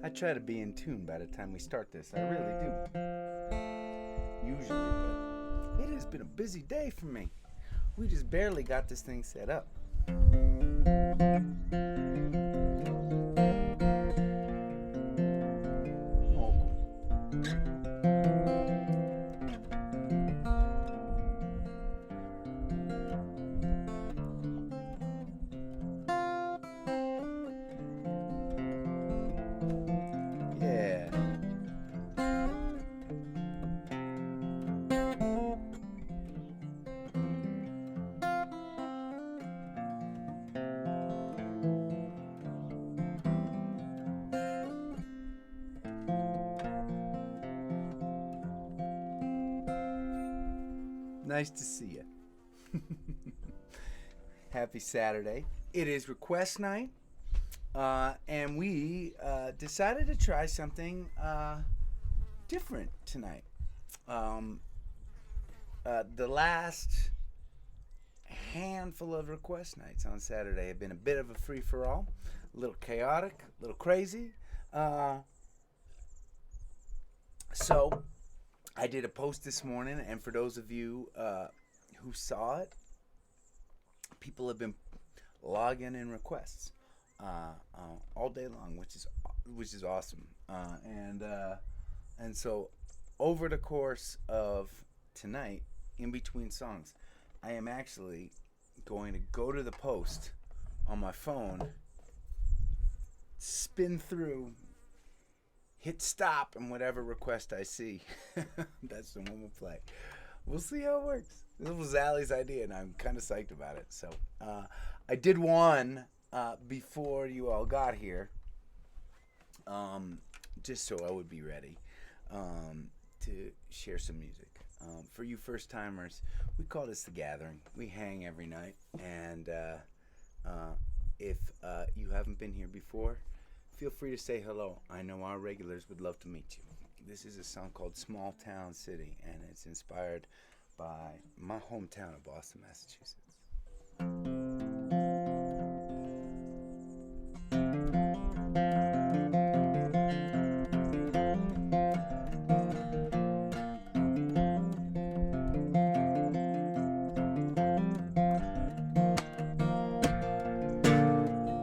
I try to be in tune by the time we start this. I really do. Usually, but it has been a busy day for me. We just barely got this thing set up. Oh, yeah. Nice to see you. Happy Saturday. It is request night, and we decided to try something different tonight. The last handful of request nights on Saturday have been a bit of a free-for-all, a little chaotic, a little crazy. So I did a post this morning, and for those of you who saw it, people have been logging in requests all day long, which is awesome. And so over the course of tonight, in between songs, I am actually going to go to the post on my phone, spin through, hit stop, and whatever request I see, that's the one we'll play. We'll see how it works. This was Allie's idea, and I'm kind of psyched about it. So I did one before you all got here, just so I would be ready to share some music. For you first-timers, we call this The Gathering. We hang every night, and if you haven't been here before, feel free to say hello. I know our regulars would love to meet you. This is a song called Small Town City, and it's inspired by my hometown of Boston, Massachusetts.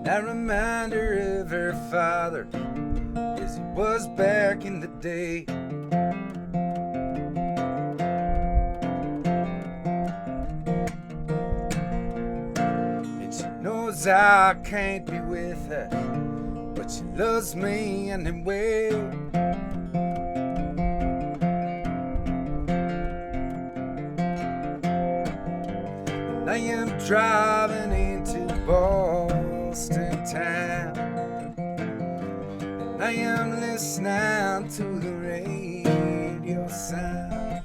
I remind her of her father as he was back in the day. And she knows I can't be with her, but she loves me anyway. And I am driving into Boston town, and I am listening to the radio sound,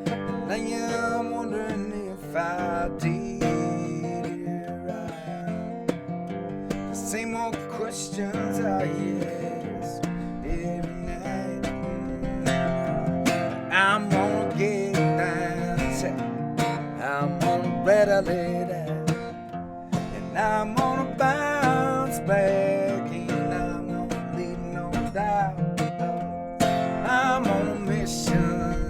and I am wondering if I did it right. The same old questions I ask every night. I'm gonna get down, I'm gonna rattle it out. I'm gonna bounce back, and I'm gonna leave no doubt. I'm on a mission,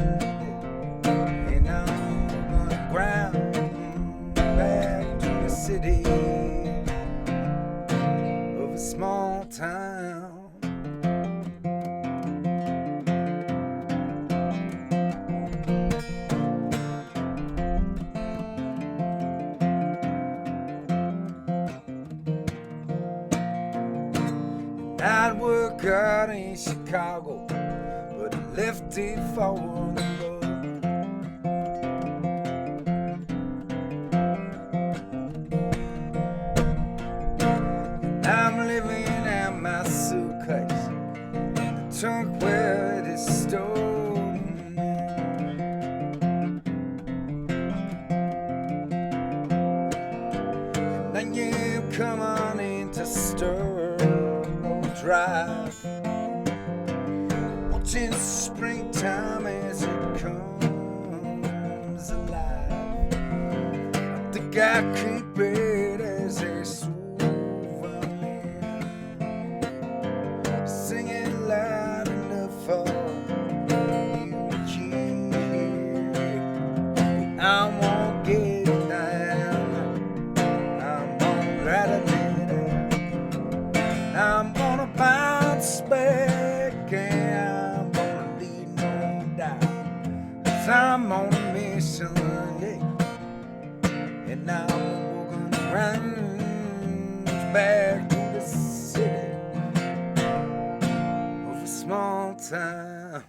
and I'm gonna ground back to the city of a small town. I'd work out in Chicago, but I left it for the road. And I'm living out my suitcase in the trunk where it is stored. And then you come on into stir drive, watching springtime as it comes alive. I think I keep it as a souvenir. I'm gonna get down. I'm gonna rattle it. I'm gonna bounce back and I'm gonna leave no doubt. 'Cause I'm on a mission, yeah. And I'm gonna run back to the city of a small town.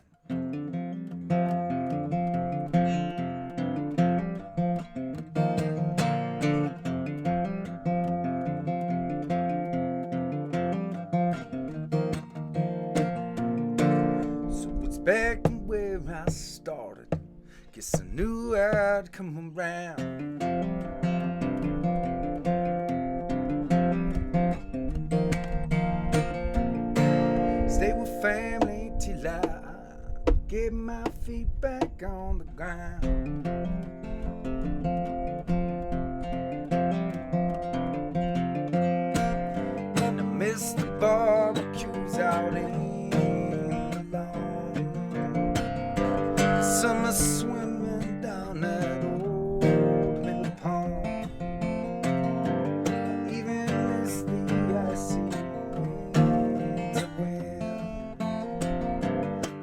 Back where I started, guess I knew I'd come around. Stay with family till I get my feet back on the ground. And I miss the barbecues out in the lawn. Summer swimming down that old middle pond. Even miss the icy winter wind.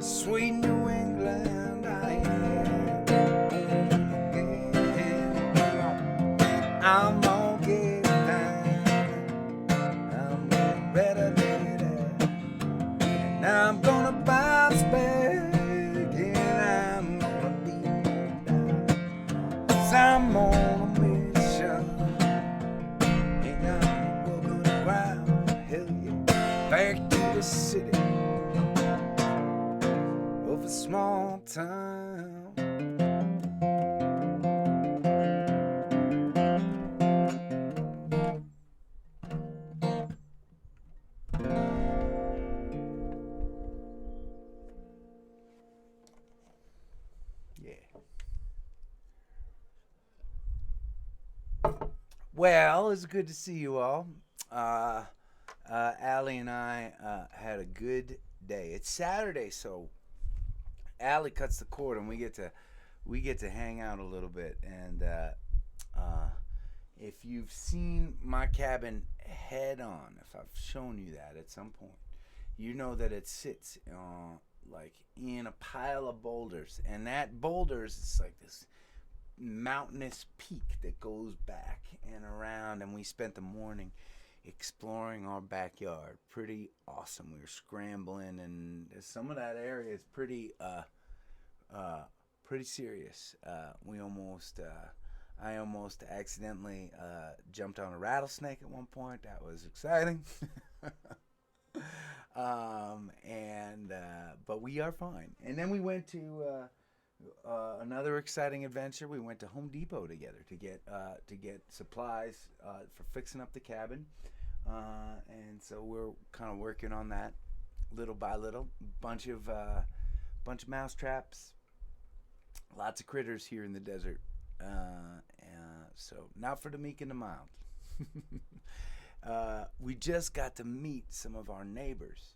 Sweet New England, I am home again. I'm gonna get down. I'm gonna better later. And I'm gonna bounce back. I'm on a mission, and I'm walking around, hell yeah, back to the city of a small town. Well, it's good to see you all. Allie and I had a good day. It's Saturday, so Allie cuts the cord, and we get to hang out a little bit. And if you've seen my cabin head on, if I've shown you that at some point, you know that it sits like in a pile of boulders, and that boulders is like this mountainous peak that goes back and around, and we spent the morning exploring our backyard. Pretty awesome. We were scrambling, and some of that area is pretty serious. I almost accidentally jumped on a rattlesnake at one point. That was exciting. But we are fine. And then we went to another exciting adventure. We went to Home Depot together to get supplies for fixing up the cabin, and so we're kind of working on that little by little. Bunch of mouse traps, lots of critters here in the desert. So not for the meek and the mild. We just got to meet some of our neighbors,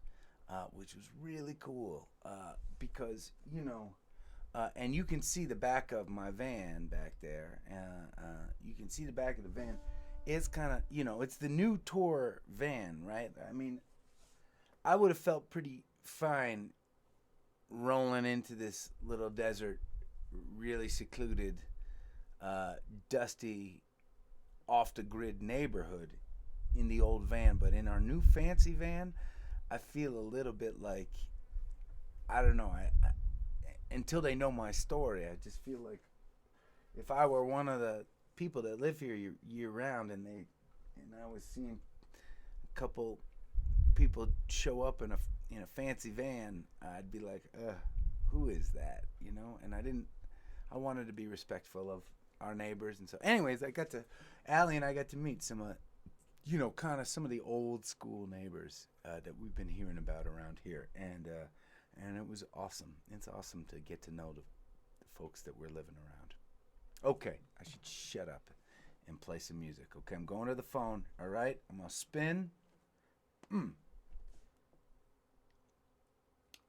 which was really cool because and you can see the back of my van back there. You can see the back of the van. It's kind of, it's the new tour van, right? I mean, I would have felt pretty fine rolling into this little desert, really secluded, dusty, off-the-grid neighborhood in the old van. But in our new fancy van, I feel a little bit like, I don't know, until they know my story, I just feel like if I were one of the people that live here year round, and I was seeing a couple people show up in a fancy van, I'd be like, who is that? And I wanted to be respectful of our neighbors. And so anyways, Allie and I got to meet some kind of some of the old school neighbors that we've been hearing about around here. And it was awesome. It's awesome to get to know the folks that we're living around. Okay, I should shut up and play some music. Okay, I'm going to the phone. All right, I'm going to spin.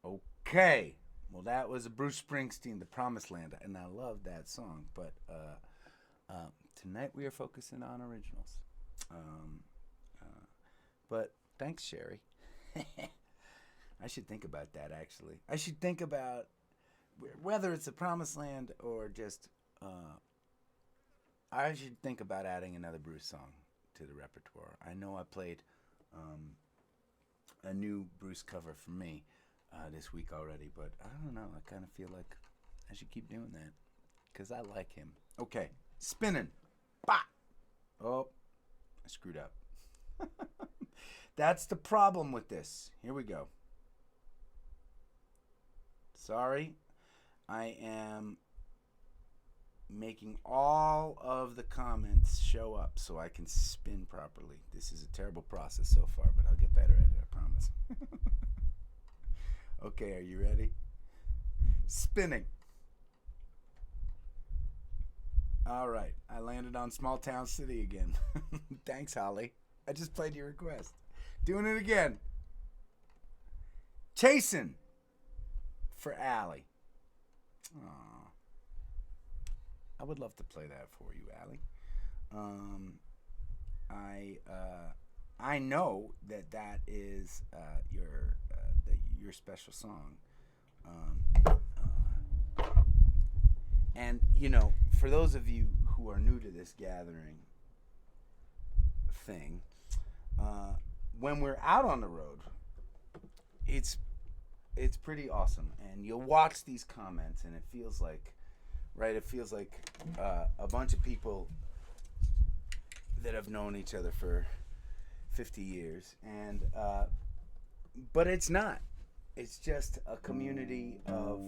Okay, Well, that was Bruce Springsteen, "The Promised Land," and I love that song. But tonight we are focusing on originals. Um, but thanks, Sherry. I should think about that, actually. I should think about whether it's the Promised Land or just. I should think about adding another Bruce song to the repertoire. I know I played a new Bruce cover for me this week already, but I don't know. I kind of feel like I should keep doing that because I like him. Okay, spinning. Bah! Oh, I screwed up. That's the problem with this. Here we go. Sorry, I am making all of the comments show up so I can spin properly. This is a terrible process so far, but I'll get better at it, I promise. Okay, are you ready? Spinning. All right, I landed on Small Town City again. Thanks, Holly. I just played your request. Doing it again. Chasing for Allie. Aww. I would love to play that for you, Allie. I know that is your special song. And you know, for those of you who are new to this gathering thing, when we're out on the road, it's pretty awesome, and you'll watch these comments, and it feels like, right? It feels like a bunch of people that have known each other for 50 years, and but it's not. It's just a community of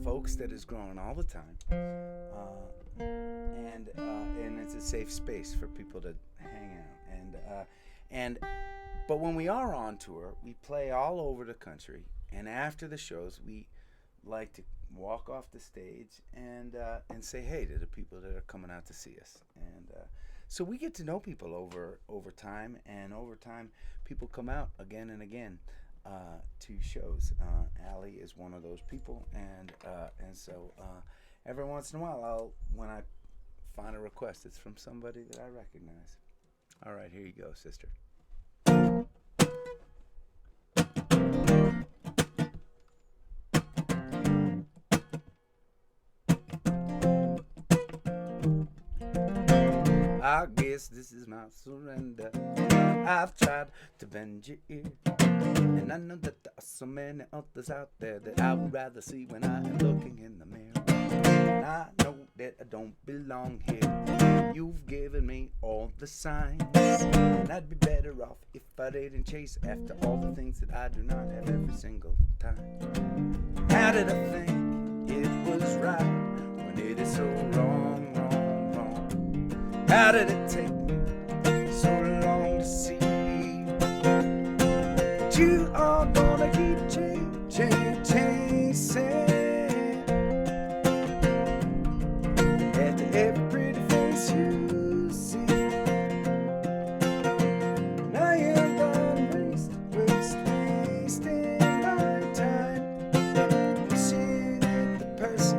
folks that is growing all the time, and it's a safe space for people to hang out. But when we are on tour, we play all over the country, and after the shows, we like to walk off the stage and say hey to the people that are coming out to see us, and so we get to know people over time, and over time, people come out again and again to shows. Allie is one of those people, and so every once in a while, when I find a request, it's from somebody that I recognize. All right, here you go, sister. I guess this is my surrender. I've tried to bend your ear, and I know that there are so many others out there that I would rather see when I am looking in the mirror. And I know that I don't belong here. You've given me all the signs, and I'd be better off if I didn't chase after all the things that I do not have every single time. How did I think it was right when it is so wrong, wrong, wrong? How did it take me so long to see that you are gonna keep chasing after every pretty face you see? Now you're done wasting my time, wishing that the person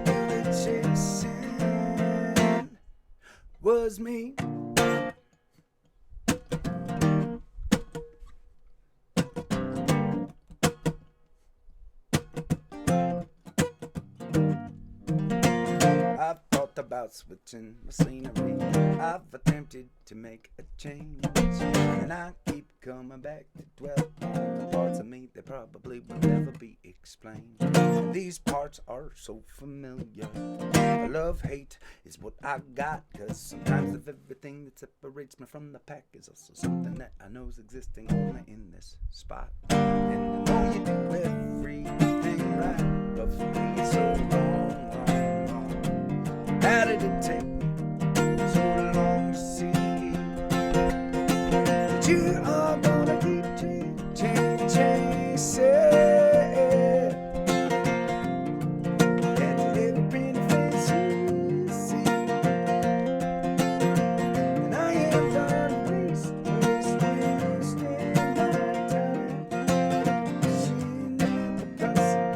you were chasing was me. I've thought about switching my scenery. I've attempted to make a change, and I keep coming back to dwell on the parts of me that probably will never be explained. And these parts are so familiar. Love-hate is what I got, 'cause sometimes of everything that separates me from the pack is also something that I know is existing only in this spot. And I know you do everything right, but for me it's so wrong, wrong, wrong. How did it take me so long to see that you are gonna keep chasing after every pretty face you see? And I am done wasting my time, wishing that the person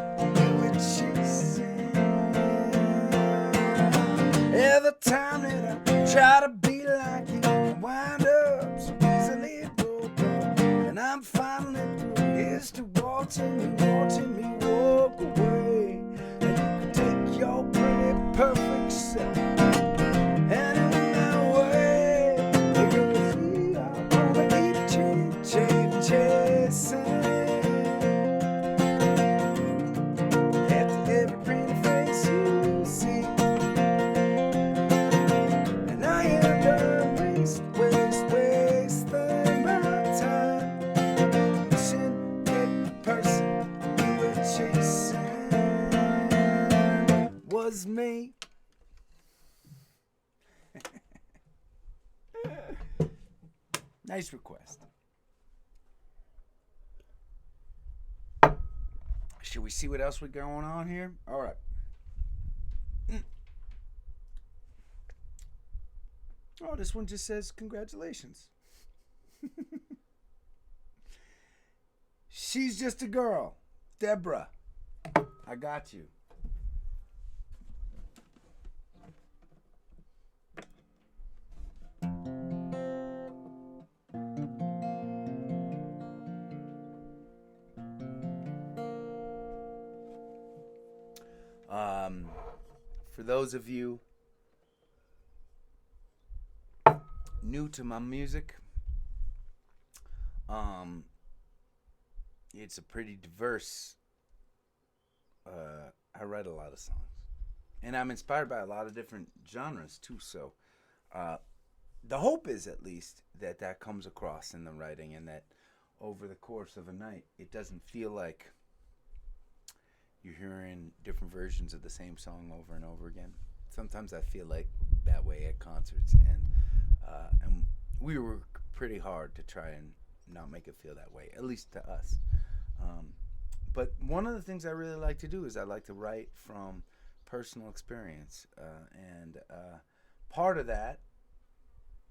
Every time that I try to be like you, I wind up so easily broken. And I'm finally through history watching me walk away. And you can take your pretty perfect self and in my way, because I'm gonna keep chasing after every pretty face you see. And I am done wasting my time wishing that the person you were chasing was me. Nice request. Should we see what else we going on here? All right. Oh, this one just says congratulations. She's just a girl. Deborah, I got you. For those of you new to my music, it's a pretty diverse. I write a lot of songs, and I'm inspired by a lot of different genres too. So, the hope is at least that comes across in the writing, and that over the course of a night, it doesn't feel like you're hearing different versions of the same song over and over again. Sometimes I feel like that way at concerts, and we work pretty hard to try and not make it feel that way, at least to us. But one of the things I really like to do is I like to write from personal experience, and part of that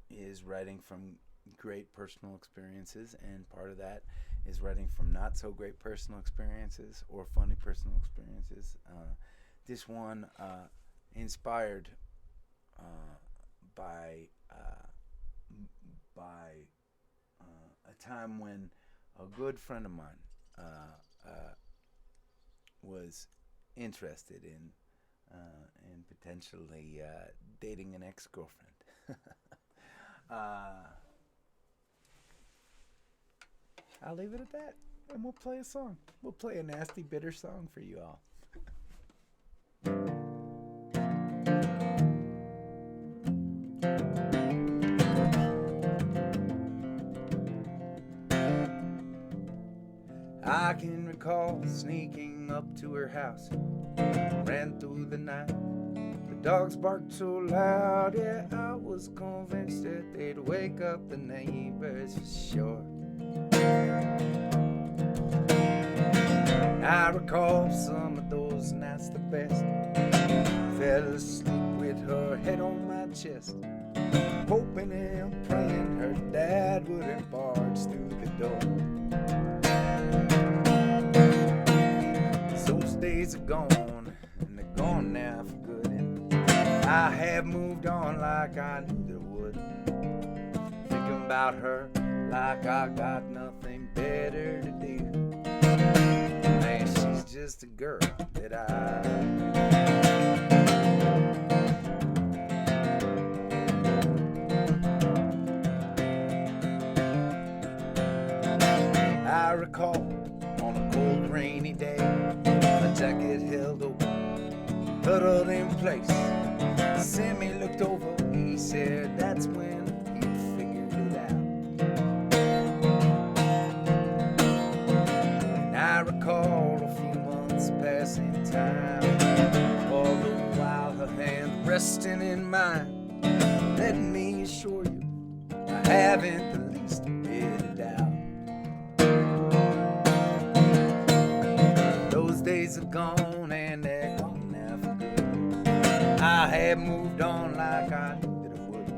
is writing from great personal experiences, and part of that is writing from not so great personal experiences or funny personal experiences. This one inspired by a time when a good friend of mine was interested in potentially dating an ex-girlfriend. I'll leave it at that, and we'll play a song. We'll play a nasty, bitter song for you all. I can recall sneaking up to her house, ran through the night. The dogs barked so loud, yeah, I was convinced that they'd wake up the neighbors for sure. I recall some of those nights the best. Fell asleep with her head on my chest, hoping and praying her dad wouldn't barge through the door. Those days are gone, and they're gone now for good, and I have moved on like I knew there would. Thinking about her like I got nothing better to do. Man, she's just a girl that I recall on a cold rainy day, my jacket held open, huddled in place. Sammy looked over, he said that's when he figured it out. And I recall a few months passing time, all the while her hand resting in mine. Let me assure you, I haven't the least bit of doubt. Those days are gone, and they're gone now for good. I have moved on like I knew that I would.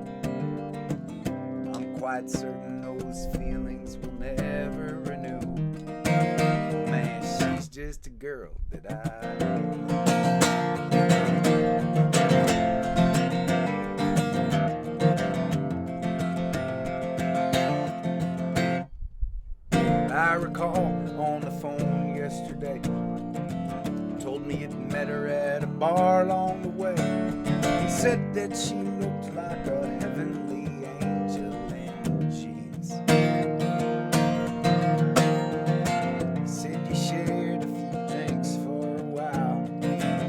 I'm quite certain those feelings will never renew. Man, she's just a girl that I said that she looked like a heavenly angel in jeans. Said you shared a few drinks for a while.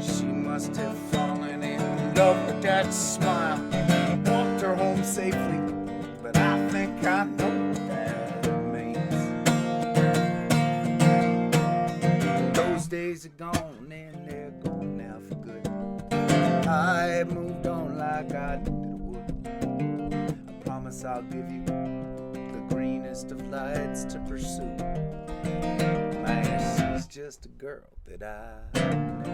She must have fallen in love with that smile. Walked her home safely, but I think I know what that means. Those days are gone and they're gone now for good. I moved on like I knew that I would. I promise I'll give you the greenest of lights to pursue. Man, she's just a girl that I know.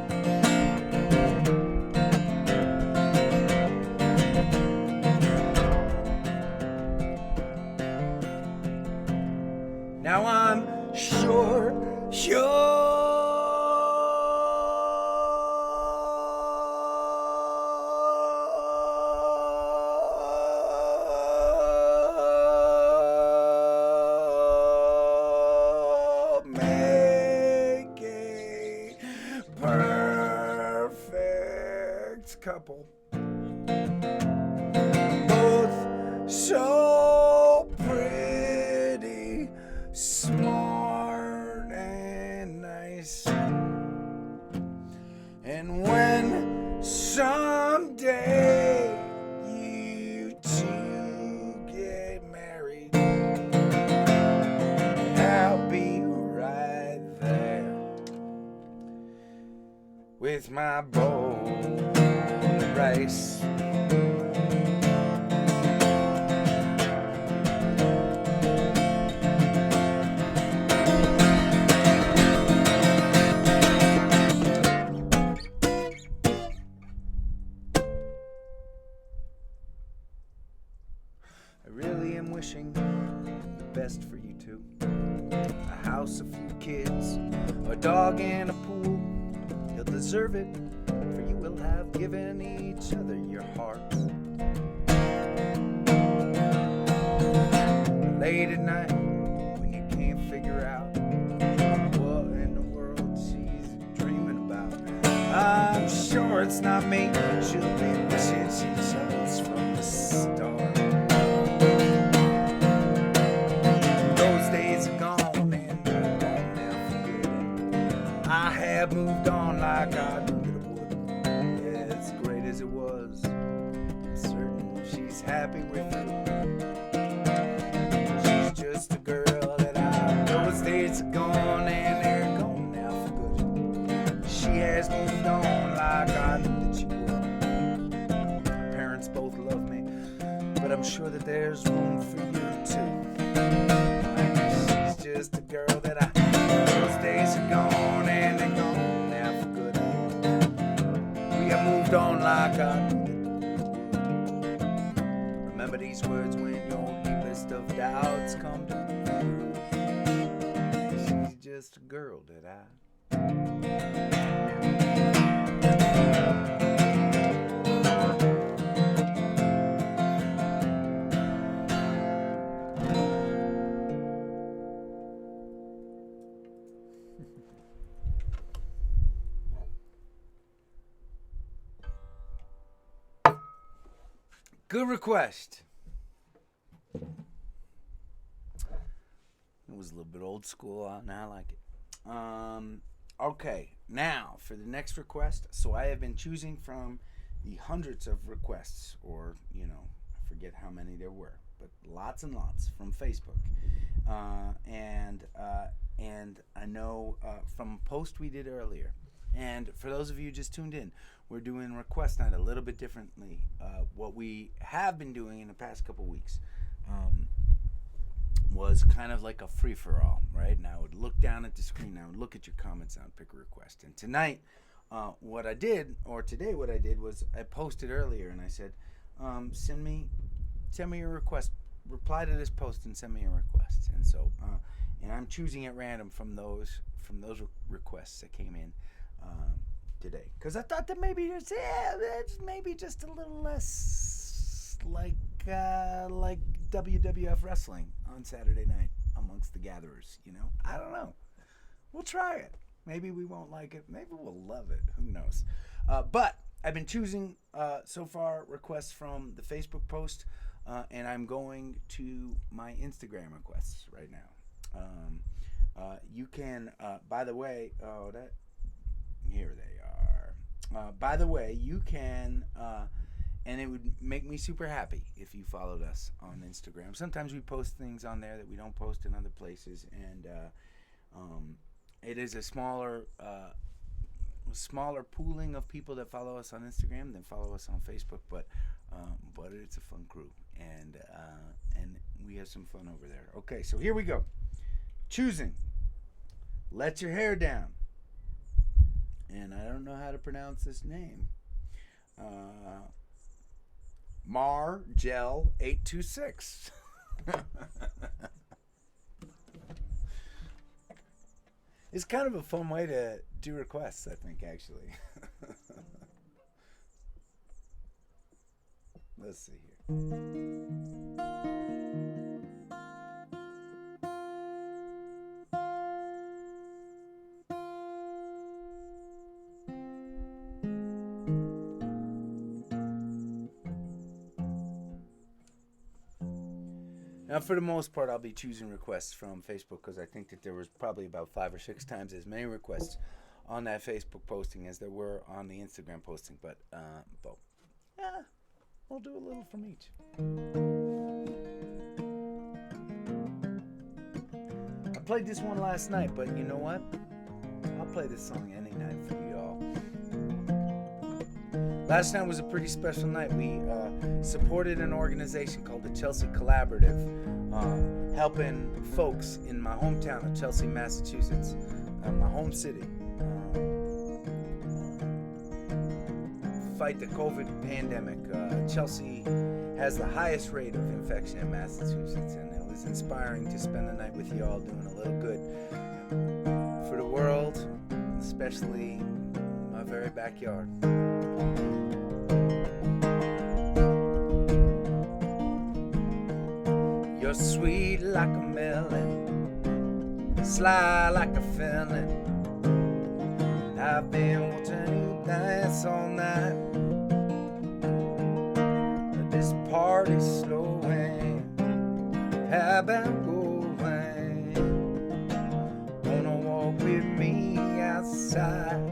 Now I'm sure make a perfect couple. Both so pretty, smart and nice. And when someday you two get married, I'll be right there with my bowl of rice. I really am wishing the best for you two. A house, a few kids, a dog and a pool. You'll deserve it, for you will have given each other your hearts. Late at night, when you can't figure out what in the world she's dreaming about, I'm sure it's not me. She'll be wishing she chose from the start. I have moved on like I knew that I would. Yeah, as great as it was, I'm certain she's happy with you. She's just a girl that I know. Those days are gone and they're gone now for good. She has moved on like I knew that she would. My parents both love me, but I'm sure that there's room for you too. She's just a girl that I know. Those days are gone and they're gone now for good. We have moved on like I knew that. Remember these words when your deepest of doubts come to you. She's just a girl that I. Good request. It was a little bit old school, and I like it. Okay, now for the next request. So I have been choosing from the hundreds of requests, or I forget how many there were, but lots and lots from Facebook. And I know from a post we did earlier. And for those of you just tuned in, we're doing request night a little bit differently. What we have been doing in the past couple weeks was kind of like a free-for-all, right? And I would look down at the screen, I would look at your comments, and I would pick a request. And tonight, what I did was I posted earlier, and I said, send me your request. Reply to this post and send me a request. And so, and I'm choosing at random from those requests that came in today, because I thought that maybe it's maybe just a little less like WWF wrestling on Saturday night amongst the gatherers. I don't know. We'll try it. Maybe we won't like it. Maybe we'll love it. Who knows? But I've been choosing so far requests from the Facebook post, and I'm going to my Instagram requests right now. You can, by the way, here they are. By the way, you can, and it would make me super happy if you followed us on Instagram. Sometimes we post things on there that we don't post in other places, and it is a smaller pooling of people that follow us on Instagram than follow us on Facebook, but it's a fun crew, and we have some fun over there. Okay, so here we go. Choosing Let Your Hair Down, and I don't know how to pronounce this name. Margel 826. It's kind of a fun way to do requests, I think, actually. Let's see here. Now, for the most part, I'll be choosing requests from Facebook because I think that there was probably about 5 or 6 times as many requests on that Facebook posting as there were on the Instagram posting. But we'll do a little from each. I played this one last night, but you know what? I'll play this song any night for you all. Last night was a pretty special night. We supported an organization called the Chelsea Collaborative, helping folks in my hometown of Chelsea, Massachusetts, my home city, fight the COVID pandemic. Chelsea has the highest rate of infection in Massachusetts, and it was inspiring to spend the night with you all doing a little good for the world, especially my very backyard. You're sweet like a melon, sly like a felon. I've been watching you dance all night. This party's slowing. How about going? Wanna walk with me outside?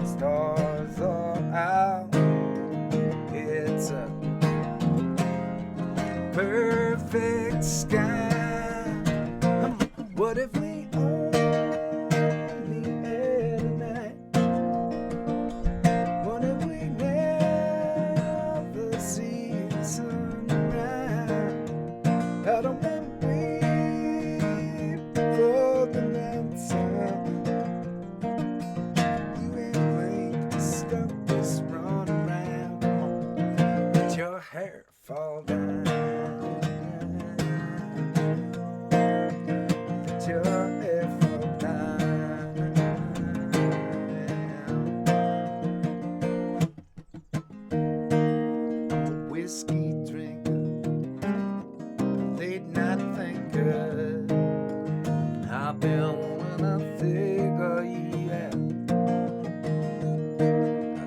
Stars are out. It's a perfect sky. What if we only had a night? What if we never see the sunrise? I don't want to wait for the next time. You ain't going to stop this run around. Let your hair fall down. Whiskey drinker, late night thinker. I've been wanting to figure you out. I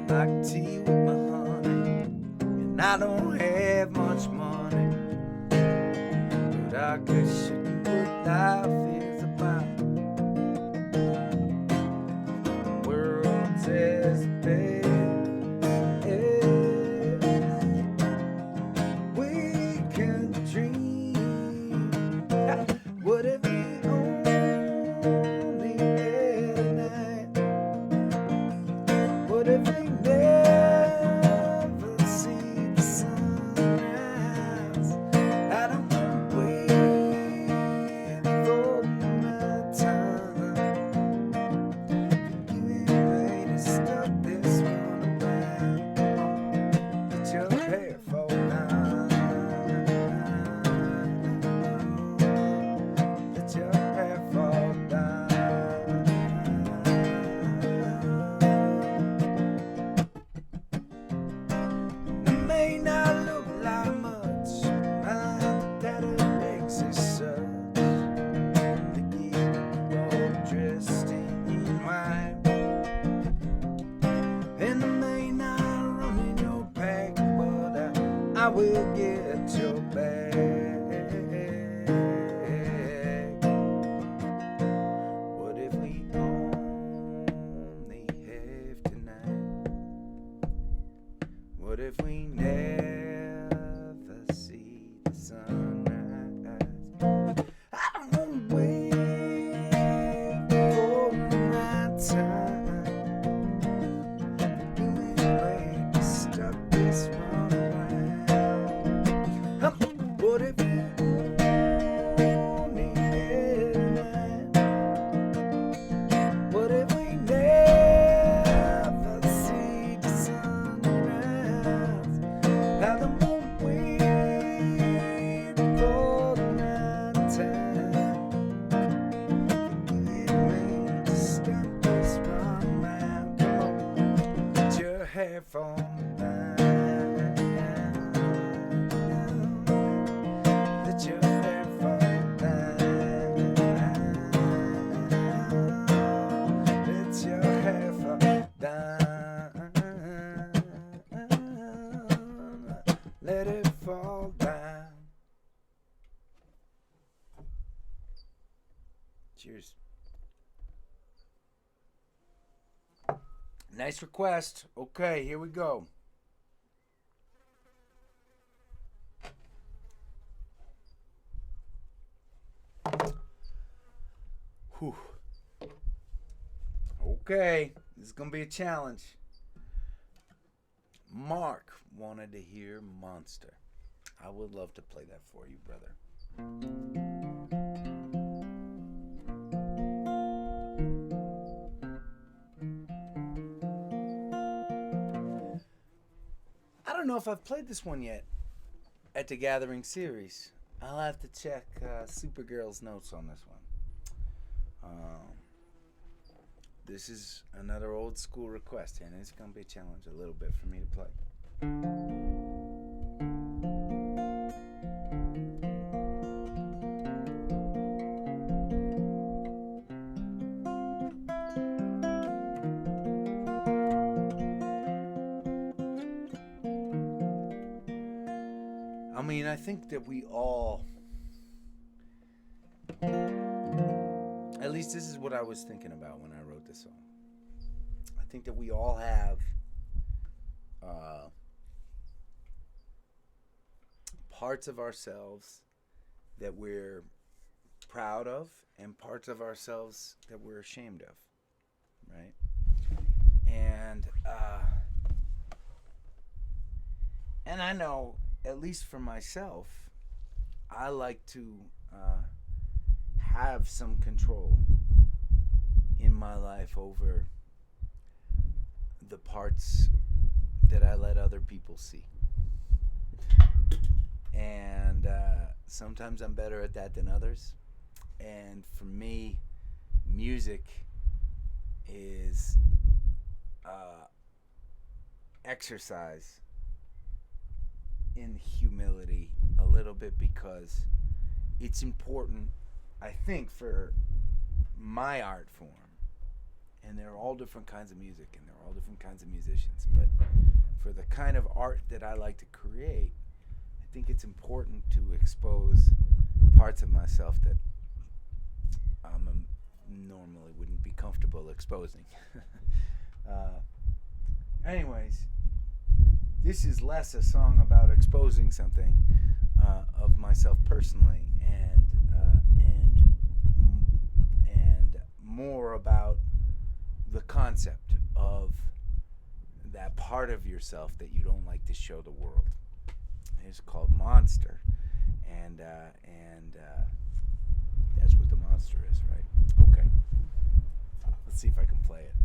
like tea with my honey, and I don't have much money, but I guess you do what life is about. The world's as big. What if we only had a night? What if we never see the sunrise? I don't want to wait I will get your back. What if we only have tonight? What if we never see the sunrise? I won't wait for my time. You ain't ready to stop this one around. What if we only had tonight? What if we never see the sunrise? I won't wait for the night time. Get ready to stop this one round. Come on, put your half on mine. Let your half on mine. Let your half on down. Let it fall down. Cheers. Nice request. Okay, here we go. Whew. Okay, this is gonna be a challenge. Mark wanted to hear Monster. I would love to play that for you, brother. I don't know if I've played this one yet at the Gathering series. I'll have to check Supergirl's notes on this one. This is another old school request, and it's going to be a challenge a little bit for me to play. I mean, I think that we all, at least this is what I was thinking about when I wrote this song. I think that we all have parts of ourselves that we're proud of and parts of ourselves that we're ashamed of, right? And I know, at least for myself, I like to have some control in my life over the parts that I let other people see. And sometimes I'm better at that than others. And for me, music is exercise in humility a little bit, because it's important, I think, for my art form. And there are all different kinds of music and there are all different kinds of musicians, but for the kind of art that I like to create, I think it's important to expose parts of myself that I normally wouldn't be comfortable exposing. Anyways, this is less a song about exposing something of myself personally, and more about the concept of that part of yourself that you don't like to show the world. It's called Monster, and that's what the monster is, right? Okay, let's see if I can play it.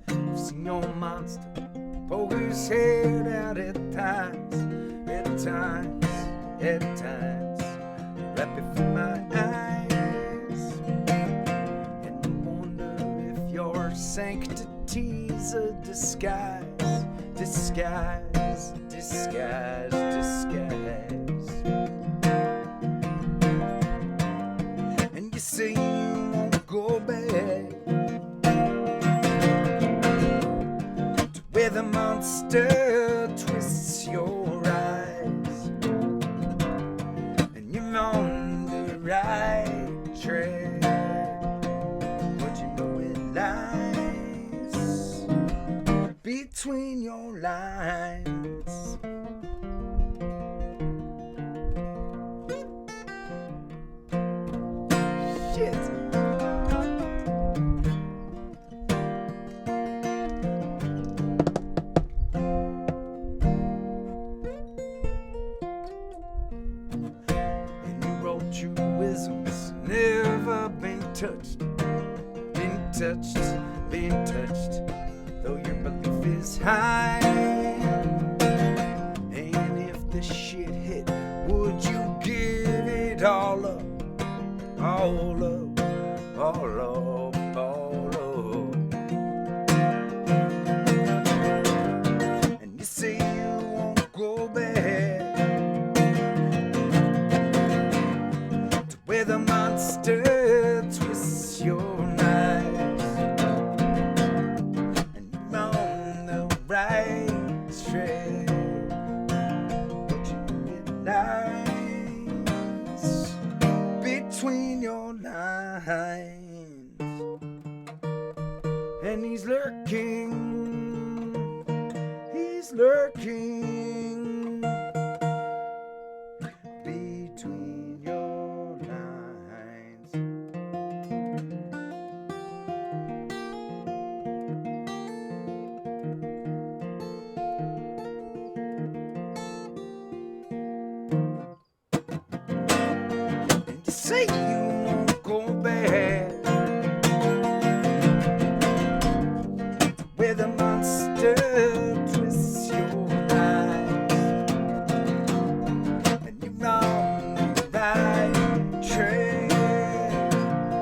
I've seen your monster poke his head out at times, at times, at times. sanctities of disguise, disguise, disguise, disguise. And you say you won't go back to where the monster twists your eyes, and you're on the right track, but you know it lies between your lines. Shit. And you wrote truisms, never been touched, been touched, been touched, though your belief is high. And if the shit hit, would you give it all up? All up, all up, all up. And you say you won't go back to where the monster twists your knives, and you're on the right track, but you realize between your lines, and he's lurking between your lines. And you say you won't go back where the monster twists your eyes, and you're on the right track,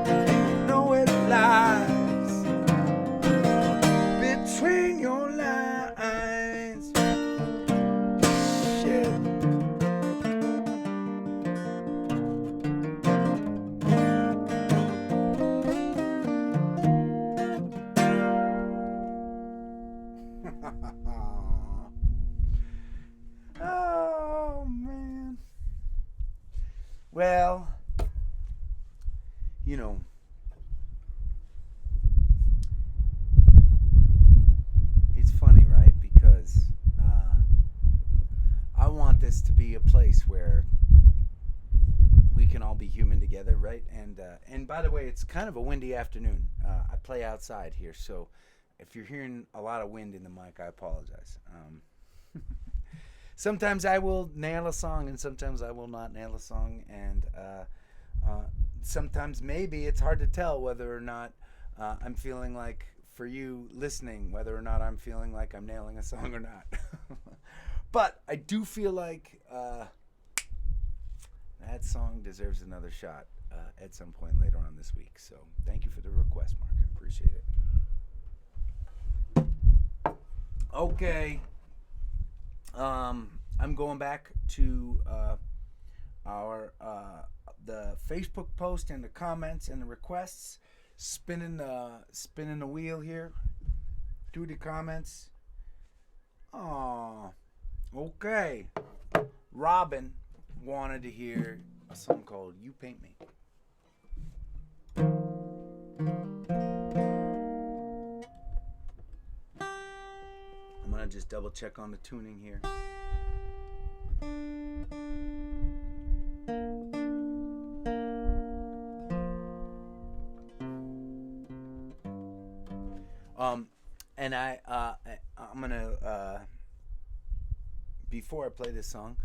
and you know it lies between your lines. Shit. Oh, man. Well, you know, it's funny, right? Because I want this to be a place where we can all be human together, right? And by the way, it's kind of a windy afternoon. I play outside here, so if you're hearing a lot of wind in the mic, I apologize. Sometimes I will nail a song, and sometimes I will not nail a song, and sometimes maybe it's hard to tell whether or not I'm feeling like, for you listening, whether or not I'm feeling like I'm nailing a song or not. But I do feel like that song deserves another shot at some point later on this week. So thank you for the request, Mark. I appreciate it. Okay. I'm going back to our the Facebook post and the comments and the requests. Spinning the wheel here through the comments. Okay. Robin wanted to hear a song called "You Paint Me." I'm gonna just double check on the tuning here. And I'm gonna before I play this song,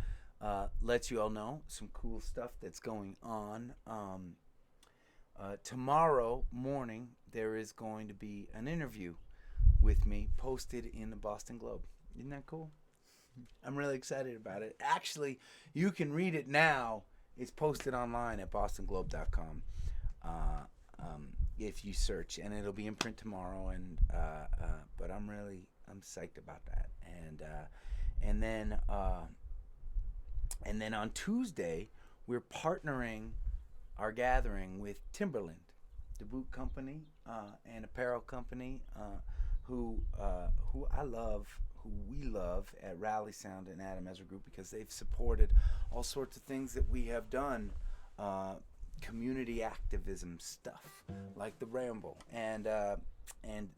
let you all know some cool stuff that's going on. Tomorrow morning there is going to be an interview with me posted in the Boston Globe. Isn't that cool? I'm really excited about it. Actually, you can read it now. It's posted online at bostonglobe.com. if you search, and it'll be in print tomorrow. And but I'm psyched about that. And then on Tuesday, we're partnering our gathering with Timberland, the boot company and apparel company, who I love, who we love at Rally Sound and Adam Ezra Group, because they've supported all sorts of things that we have done, community activism stuff like the Ramble, and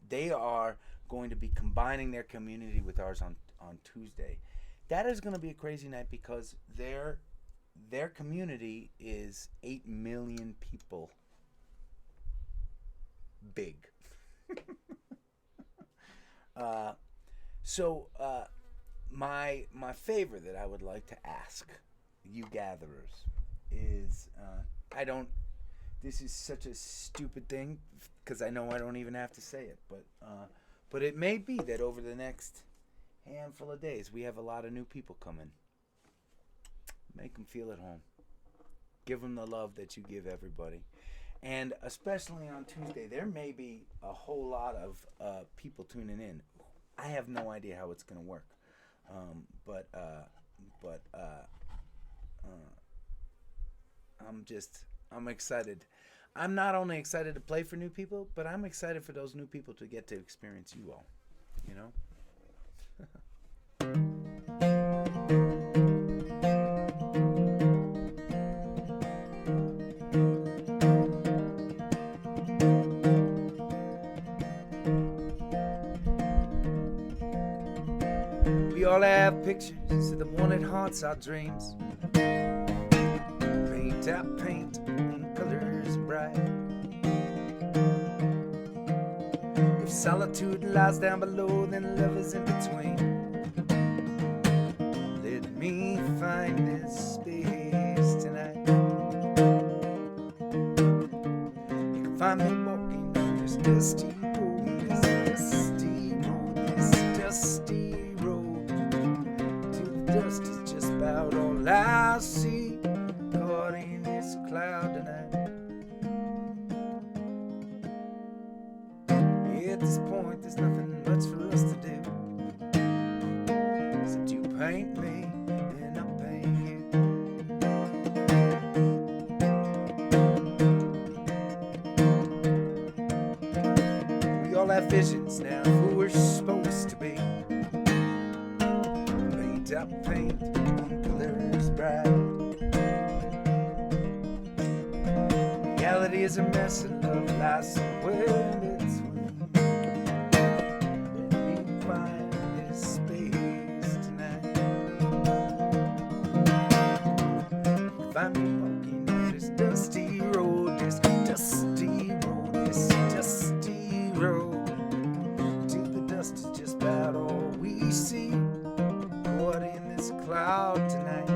they are going to be combining their community with ours on Tuesday. That is going to be a crazy night because their community is 8 million people big. So my favor that I would like to ask you gatherers is, this is such a stupid thing because I know I don't even have to say it, but it may be that over the next handful of days we have a lot of new people coming. Make them feel at home. Give them the love that you give everybody. And especially on Tuesday, there may be a whole lot of people tuning in. I have no idea how it's going to work. But I'm excited. I'm not only excited to play for new people, but I'm excited for those new people to get to experience you all. You know? We all have pictures of the one that haunts our dreams. Paint out paint in colors bright. If solitude lies down below, then love is in between. Let me find this space tonight. You can find me walking on this dusty road, this dusty road, this dusty road. Till the dust is just about all I see, caught in this cloud tonight. At this point, there's nothing much for us to do, except you paint me and I'll paint you. We all have visions now of who we're supposed to be. Paint up paint in colors bright. Reality is a mess and love lies somewhere in between. Find me walking on this dusty road, this dusty road, this dusty road. Till the dust is just about all we see, caught in this cloud tonight.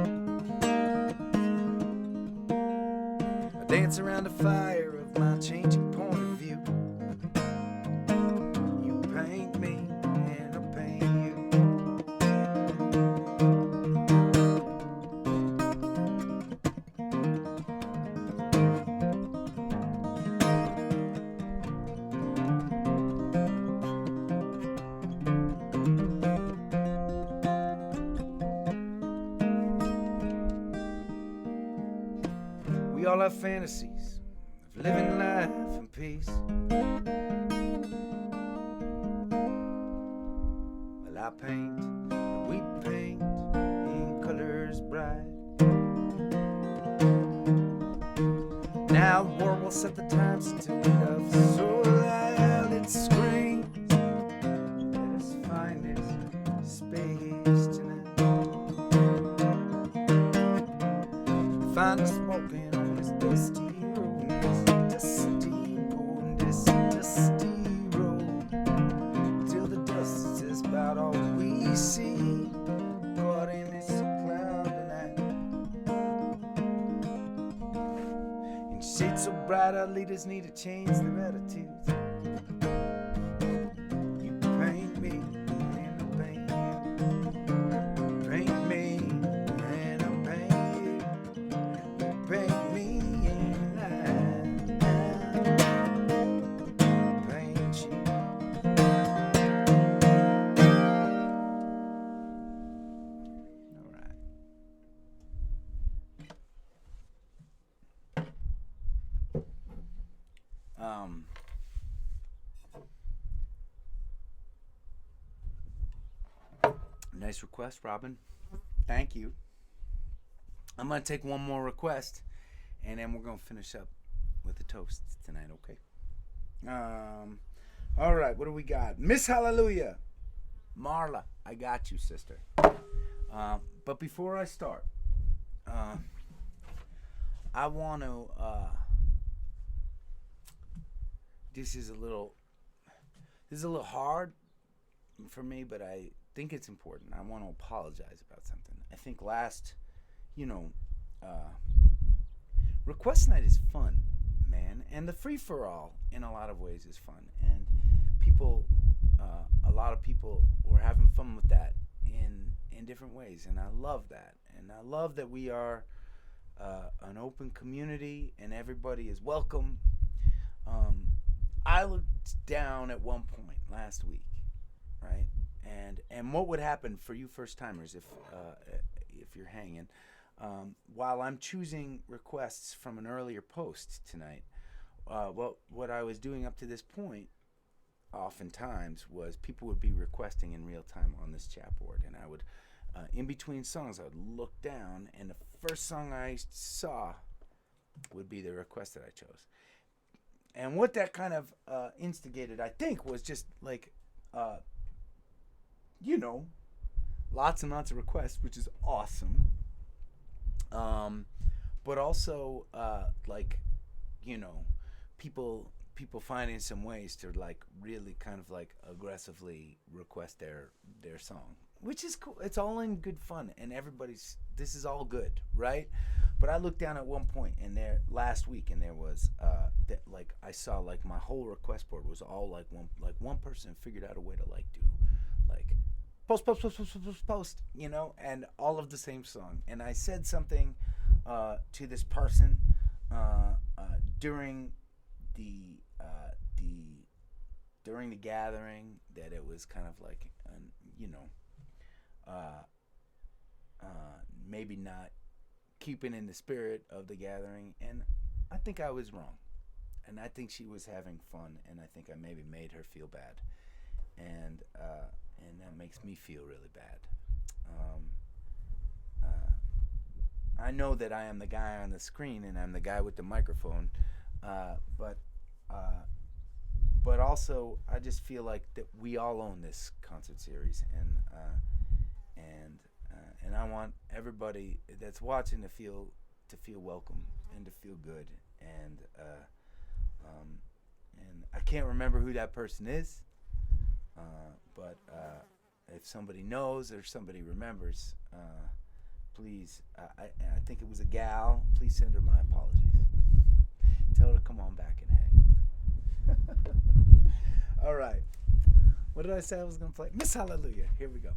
I dance around the fire of my changing point of view. You paint me and I'll paint you. We all have fantasies of living life in peace. Well, I paint, and we paint in colors bright. Now war will set the times until we love so loud it screams. Let us find this space tonight. Find us walking on this dusty road, this dusty road, this dusty road. Till the dust is just about all we see, caught in this cloud tonight. In shades so bright, our leaders need to change their attitudes. You paint me and I'll paint you. Paint me and I'll paint you. Paint me and I Nice request, Robin. Thank you. I'm going to take one more request, and then we're going to finish up with the toasts tonight, okay? All right, what do we got? Miss Hallelujah. Marla, I got you, sister. But before I start, I want to, this is a little hard for me, but I think it's important. I want to apologize about something. I think request night is fun, man, and the free-for-all in a lot of ways is fun, and a lot of people were having fun with that in different ways, and I love that, and I love that we are an open community and everybody is welcome. I looked down at one point last week, right, and what would happen for you first timers if you're hanging, while I'm choosing requests from an earlier post tonight. What I was doing up to this point oftentimes was people would be requesting in real time on this chat board, and I would in between songs I would look down, and the first song I saw would be the request that I chose. And what that kind of instigated, I think, was just like lots and lots of requests, which is awesome. But also people finding some ways to like really kind of like aggressively request their song, which is cool. It's all in good fun, and this is all good, right? But I looked down at one point and there last week, and there was that like I saw like my whole request board was all like one person figured out a way to like do like post, and all of the same song. And I said something to this person during the gathering that it was kind of like maybe not keeping in the spirit of the gathering, and I think I was wrong, and I think she was having fun, and I think I maybe made her feel bad, and that makes me feel really bad. I know that I am the guy on the screen and I'm the guy with the microphone, but also I just feel like that we all own this concert series, and I want everybody that's watching to feel welcome and to feel good, and I can't remember who that person is, but if somebody knows or somebody remembers, please, I think it was a gal, please send her my apologies. Tell her to come on back and hang. All right. What did I say I was going to play? Miss Hallelujah. Here we go.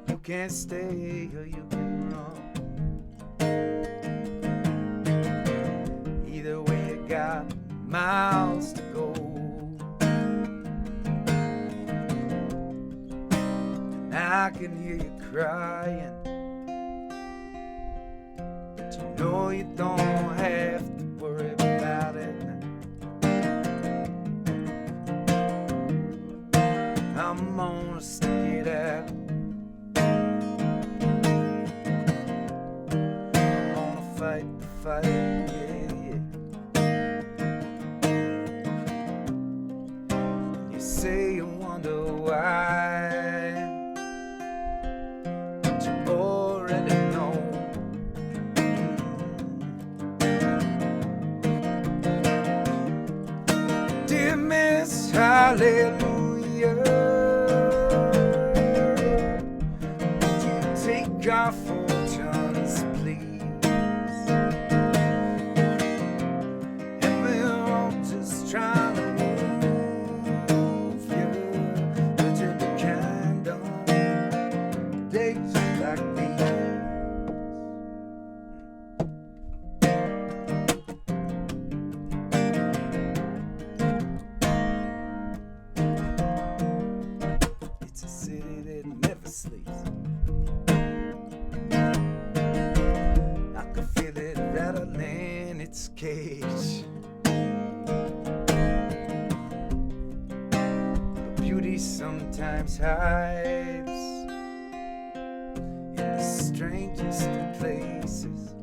You can't stay or you can run. Either way, you got miles to go. And I can hear you crying, but you know you don't have to worry about it. I'm gonna stick it out. I'm gonna fight the fight, yeah, yeah. You say you wonder why, but you already know. Dear Miss Hallelujah, would you take our fortunes, please? And we're all just trying to move you, but you be kind on days like these. He sometimes hides in the strangest of places.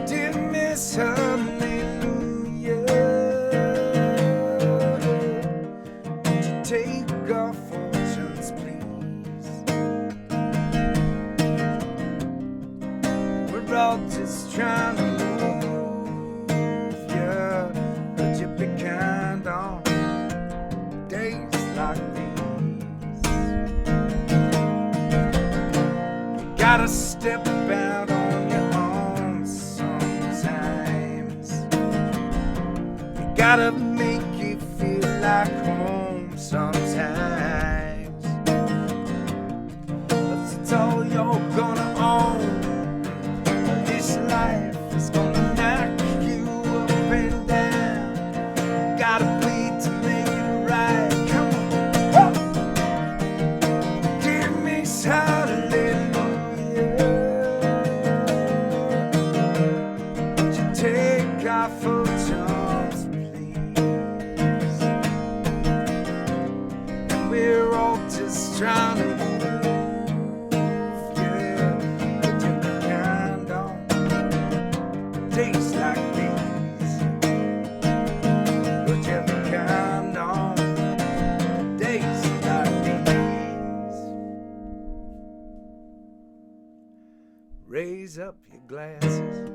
Dear Miss Hallelujah, would you take our fortunes, please? We're all just trying to move ya, but you be kind on days like these. You gotta step out on your own sometimes. You gotta make it feel like home sometimes. That's all you're gonna own. This life is gonna knock you up and down. You gotta bleed to make it right. Come on, give me hallelujah. Would you take our photons, please? And we're all just trying to move, yeah. Would you be kind on days like these? Would you be kind on days like these? Raise up your glasses.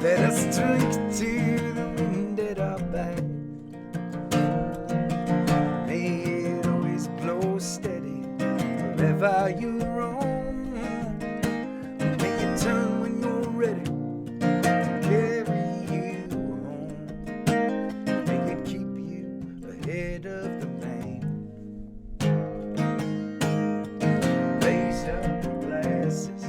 Let us drink to the wind at our back. May it always blow steady wherever you roam. Make it turn when you're ready to carry you home. Make it keep you ahead of the rain. Raise up your glasses.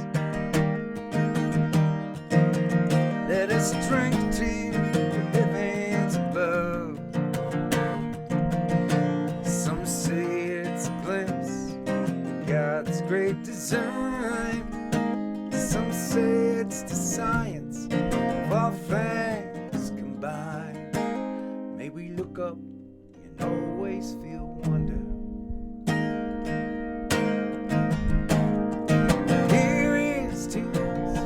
Let us drink to the heavens above. Some say it's a place of God's great design. Some say it's the science of all things combined. May we look up and always feel wonder. Here is to us,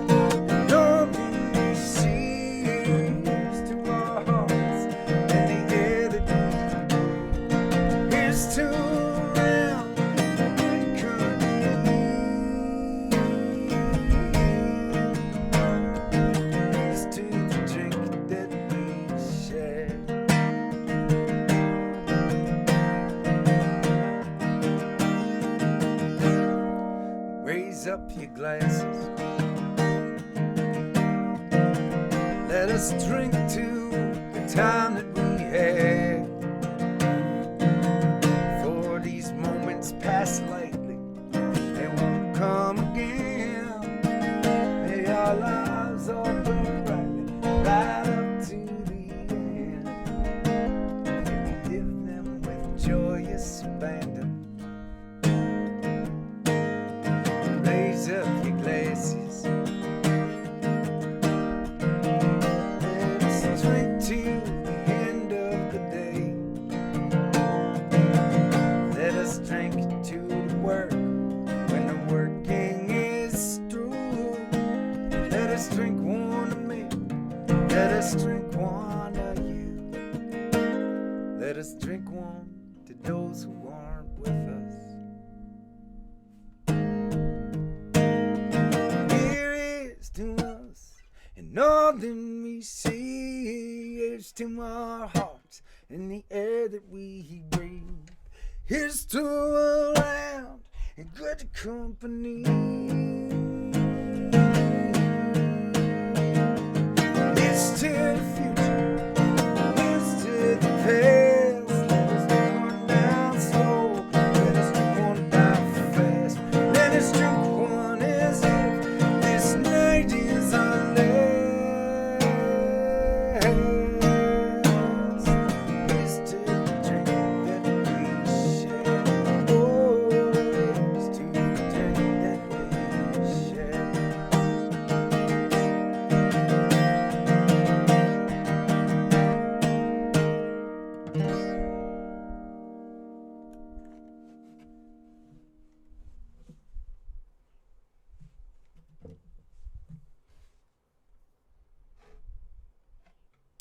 nothing we see. Here's to our hearts and the air that we breathe. Here's to around and company. Here's to the drink that we share. Raise up your glasses. Let us drink to the time that we had. For these moments pass lightly, they won't come again. May our lives all burn brightly, right up to the end. May we live them with joyous abandon. Raise up your glasses. Let us drink to the end of the day. Let us drink to the work when the working is through. Let us drink one to me. Let us drink one to you. Let us drink one to those who aren't with us. Here is to us, and all that we see. Here's to our hearts and the air that we breathe. Here's to around and good company. Here's to the future. Here's to the past. Let us drink one down slow. Let us drink one down fast. Let us drink one as if this night is our last. Here's to the drink that we share. Oh, here's to the drink that we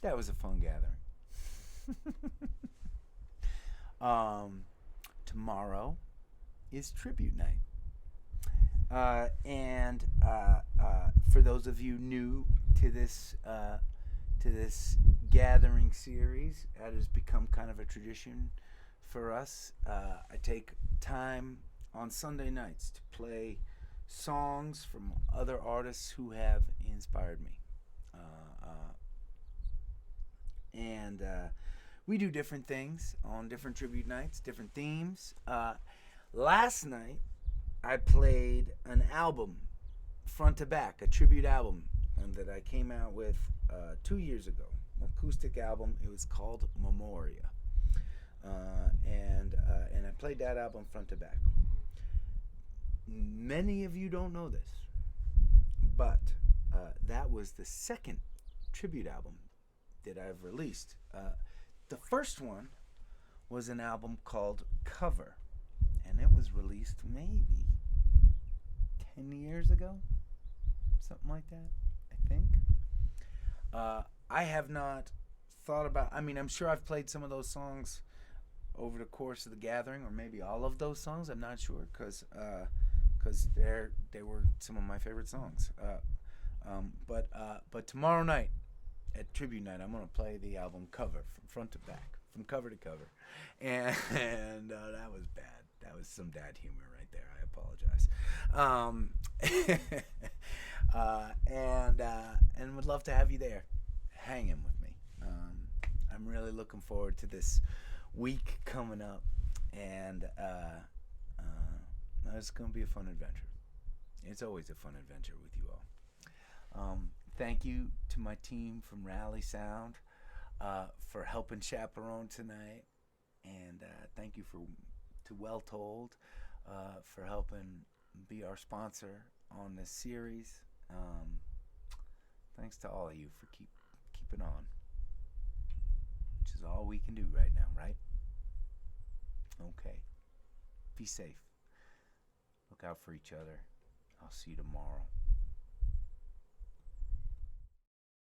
That was a fun gathering. Tomorrow is tribute night. And for those of you new to this gathering series, that has become kind of a tradition for us. I take time on Sunday nights to play songs from other artists who have inspired me. And we do different things on different tribute nights, different themes. Last night, I played an album, front to back, a tribute album that I came out with 2 years ago, an acoustic album. It was called Memoria. And I played that album front to back. Many of you don't know this, but that was the second tribute album that I've released. The first one was an album called Cover, and it was released maybe 10 years ago, something like that, I think. I have not thought about, I'm sure I've played some of those songs over the course of the gathering, or maybe all of those songs. I'm not sure, because they were some of my favorite songs. But tomorrow night at tribute night, I'm gonna play the album Cover from front to back, from cover to cover, and that was bad. That was some dad humor right there. I apologize. And would love to have you there, hanging with me. I'm really looking forward to this week coming up, and it's going to be a fun adventure. It's always a fun adventure with you all. Thank you to my team from Rally Sound for helping chaperone tonight, and thank you to Well Told for helping be our sponsor on this series. Thanks to all of you for keeping on, which is all we can do right now, right? Okay. Be safe. Look out for each other. I'll see you tomorrow.